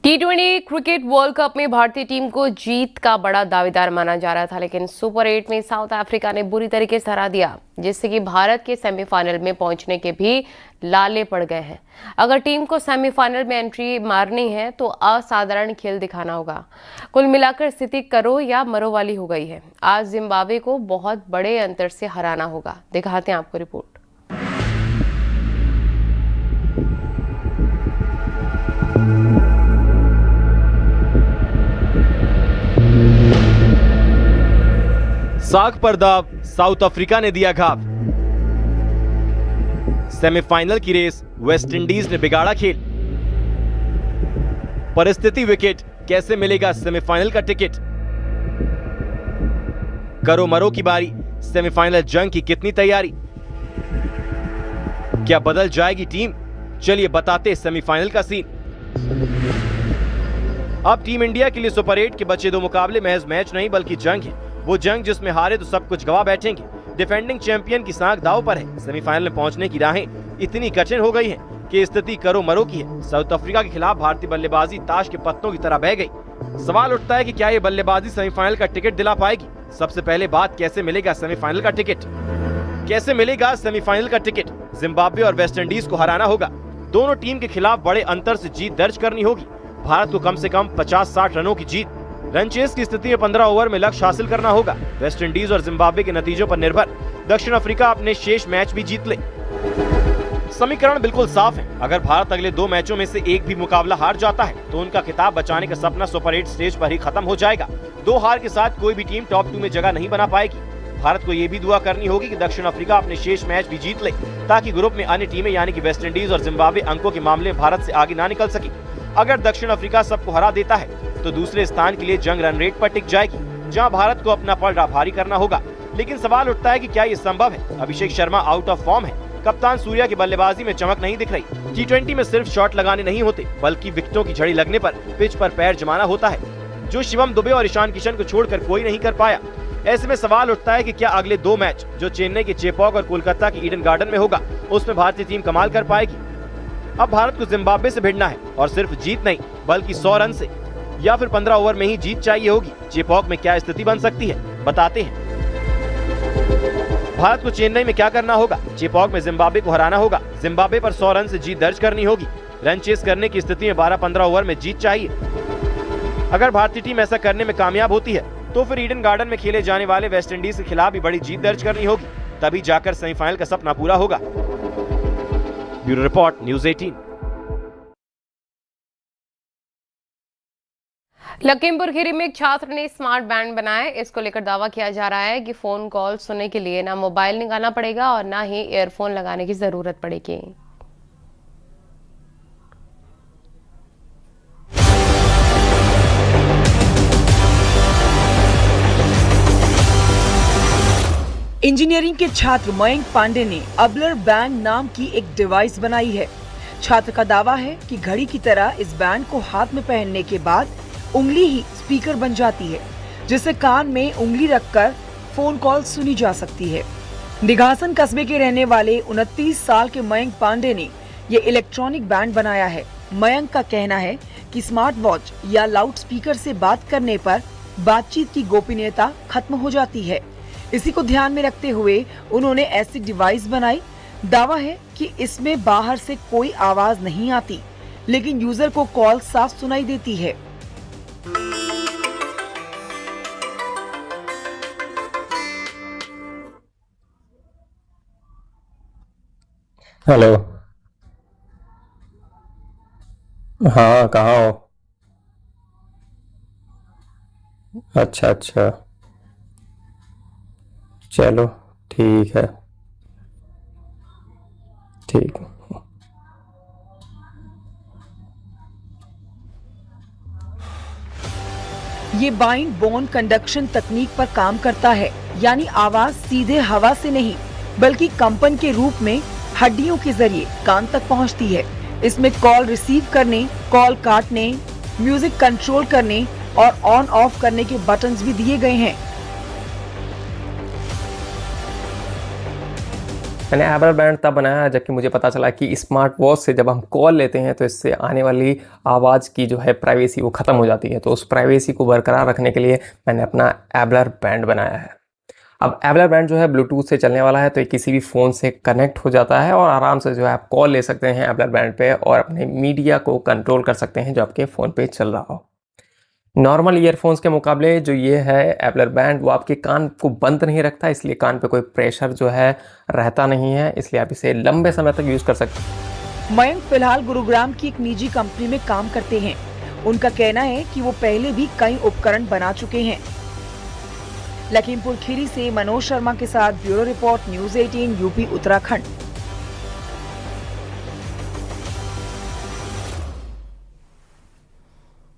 टी20 cricket world cup में भारतीय team को जीत का बड़ा दावेदार माना जा रहा था, लेकिन सुपर 8 में साउथ अफ्रीका ने बुरी तरीके से हरा दिया, जिससे कि भारत के सेमीफाइनल में पहुंचने के भी लाले पड़ गए हैं। अगर टीम को सेमीफाइनल में एंट्री मारनी है तो असाधारण खेल दिखाना होगा। कुल मिलाकर स्थिति करो या मरो वाली हो गई है। आज जिम्बाब्वे को बहुत बड़े अंतर से हराना होगा। दिखाते हैं आपको रिपोर्ट। साख पर दाव, साउथ अफ्रीका ने दिया घाव। सेमीफाइनल की रेस वेस्टइंडीज ने बिगाड़ा खेल। परिस्थिति विकेट, कैसे मिलेगा सेमीफाइनल का टिकट। करो मरो की बारी, सेमीफाइनल जंग की कितनी तैयारी। क्या बदल जाएगी टीम, चलिए बताते सेमीफाइनल का सीन। अब टीम इंडिया के लिए सुपर 8 के बचे दो मुकाबले महज मैच नहीं बल्कि जंग है। वो जंग जिसमें हारे तो सब कुछ गवा बैठेंगे। डिफेंडिंग चैंपियन की सांख दांव पर है। सेमीफाइनल में पहुंचने की राहें इतनी कठिन हो गई हैं कि स्थिति करो मरो की है। साउथ अफ्रीका के खिलाफ भारतीय बल्लेबाजी ताश के पत्तों की तरह बह गई। सवाल उठता है कि क्या ये बल्लेबाजी सेमीफाइनल का टिकट दिला पाएगी। सबसे पहले बात, कैसे मिलेगा सेमीफाइनल का टिकट। कैसे मिलेगा सेमीफाइनल का टिकट। जिम्बाब्वे और वेस्टइंडीज को हराना होगा। दोनों टीम के खिलाफ बड़े अंतर से जीत दर्ज करनी होगी। भारत को कम से कम 50-60 रनों की जीत। रन चेस की स्थिति में 15 ओवर में लक्ष्य हासिल करना होगा। वेस्टइंडीज और जिम्बाब्वे के नतीजों पर निर्भर दक्षिण अफ्रीका अपने शेष मैच भी जीत ले। समीकरण बिल्कुल साफ है। अगर भारत अगले 2 मैचों में से एक भी मुकाबला हार जाता है तो उनका खिताब बचाने का सपना सुपर 8 स्टेज पर ही खत्म हो जाएगा। 2 हार के साथ कोई भी टीम टॉप 2 में जगह नहीं बना पाएगी। भारत को ये भी दुआ करनी होगी कि दक्षिण अफ्रीका अपने शेष मैच भी जीत ले, ताकि ग्रुप में अन्य टीमें यानी कि वेस्टइंडीज और जिम्बाब्वे अंकों के मामले में भारत से आगे ना निकल सके। अगर दक्षिण अफ्रीका सबको हरा देता है तो दूसरे स्थान के लिए जंग रन रेट पर टिक जाएगी, जहां भारत को अपना पलड़ा भारी करना होगा। लेकिन सवाल उठता है कि क्या ये संभव है। Abhishek Sharma out of form है। कप्तान सूर्या की बल्लेबाजी में चमक नहीं दिख रही। टी20 में सिर्फ शॉट लगाने नहीं होते बल्कि विकेटों की झड़ी लगने पर पिच पर पैर जमाना होता है, जो शिवम दुबे और ईशान किशन को छोड़कर कोई नहीं कर पाया। ऐसे में सवाल उठता है कि क्या अगले 2 मैच जो चेन्नई के चेपॉक और कोलकाता के ईडन गार्डन में होगा, उसमें भारतीय टीम कमाल कर पाएगी। अब भारत को जिम्बाब्वे से भिड़ना है, और सिर्फ जीत नहीं बल्कि 100 रन से, या फिर 15 ओवर में ही जीत चाहिए होगी। चेपॉक में क्या स्थिति बन सकती है, बताते हैं। भारत को चेन्नई में क्या करना होगा। चेपॉक में जिम्बाब्वे को हराना होगा। जिम्बाब्वे पर 100 रन से जीत दर्ज करनी होगी। रन चेस करने की स्थिति में 12-15 ओवर में जीत चाहिए। अगर भारतीय टीम ऐसा करने में कामयाब होती है तो फिर ईडन गार्डन में खेले जाने वाले वेस्टइंडीज के खिलाफ भी बड़ी जीत दर्ज करनी होगी, तभी जाकर सेमीफाइनल का सपना पूरा होगा। Bureau report, news 18। Lakhimpur Kheri में एक छात्र ने स्मार्ट बैंड बनाए। इसको लेकर दावा किया जा रहा है कि फोन कॉल सुनने के लिए ना मोबाइल निकालना पड़ेगा और ना ही ईयरफोन लगाने की जरूरत पड़ेगी। इंजीनियरिंग के छात्र मयंक पांडे ने अबलर बैंड नाम की एक डिवाइस बनाई है। छात्र का दावा है कि घड़ी की तरह इस बैंड को हाथ में पहनने के बाद उंगली ही स्पीकर बन जाती है, जिससे कान में उंगली रखकर फोन कॉल सुनी जा सकती है। निघासन कस्बे के रहने वाले 29 साल के मयंक पांडे ने ये इलेक्ट्रॉनिक बैंड बनाया है। मयंक का कहना है कि स्मार्ट वॉच या लाउड स्पीकर से बात करने पर बातचीत की गोपनीयता खत्म हो जाती है। इसी को ध्यान में रखते हुए उन्होंने ऐसी डिवाइस बनाई। दावा है कि इसमें बाहर से कोई आवाज नहीं आती, लेकिन यूजर को कॉल साफ सुनाई देती है। हेलो। हाँ, कहाँ हो? अच्छा अच्छा, चलो ठीक है। ठीक। ये बाइंड बोन कंडक्शन तकनीक पर काम करता है, यानी आवाज सीधे हवा से नहीं बल्कि कंपन के रूप में हड्डियों के जरिए कान तक पहुंचती है। इसमें कॉल रिसीव करने, कॉल काटने, म्यूजिक कंट्रोल करने और ऑन ऑफ करने के बटन्स भी दिए गए हैं। मैंने एबलर बैंड तब बनाया जबकि मुझे पता चला कि स्मार्ट वॉच से जब हम कॉल लेते हैं तो इससे आने वाली आवाज़ की जो है प्राइवेसी वो ख़त्म हो जाती है। तो उस प्राइवेसी को बरकरार रखने के लिए मैंने अपना एबलर बैंड बनाया है। अब एबलर बैंड जो है ब्लूटूथ से चलने वाला है, तो ये किसी भी फ़ोन से कनेक्ट हो जाता है और आराम से जो है आप कॉल ले सकते हैं एबलर बैंड पे और अपने मीडिया को कंट्रोल कर सकते हैं जो आपके फ़ोन पे चल रहा हो। नॉर्मल ईयरफोन्स के मुकाबले जो ये है एबलर बैंड, वो आपके कान को बंद नहीं रखता, इसलिए कान पे कोई प्रेशर जो है रहता नहीं है, इसलिए आप इसे लंबे समय तक यूज़ कर सकते हैं। मयंक फिलहाल गुरुग्राम की एक निजी कंपनी में काम करते हैं। उनका कहना है कि वो पहले भी कई उपकरण बना चुके हैं। लखीमपुर खीरी से मनोज शर्मा के साथ bureau report, news 18 UP Uttarakhand.